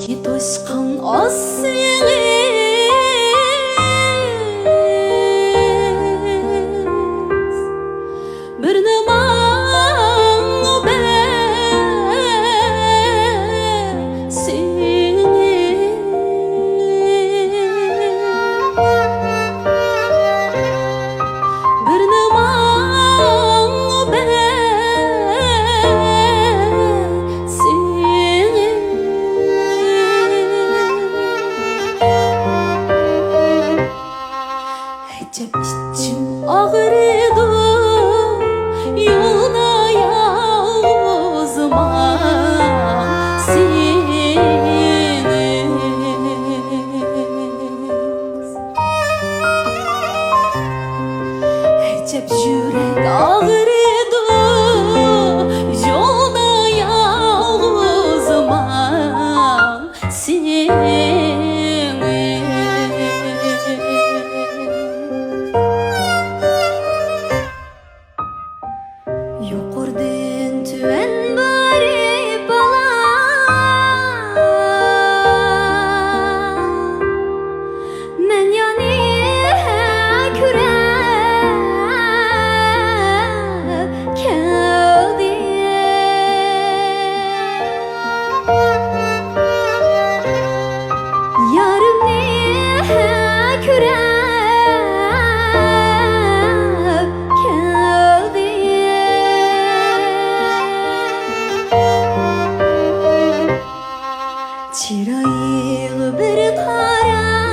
Ki toşkan asili bir nimaң Acep içim ağrıdı yolda yalnızıma sensiz. Acep yürek ağrıdı yolda yalnızıma sensiz. Yuqurdan tüven bari bala men yani kurab keldim yarimni kurab keldim Çıraylı bir kara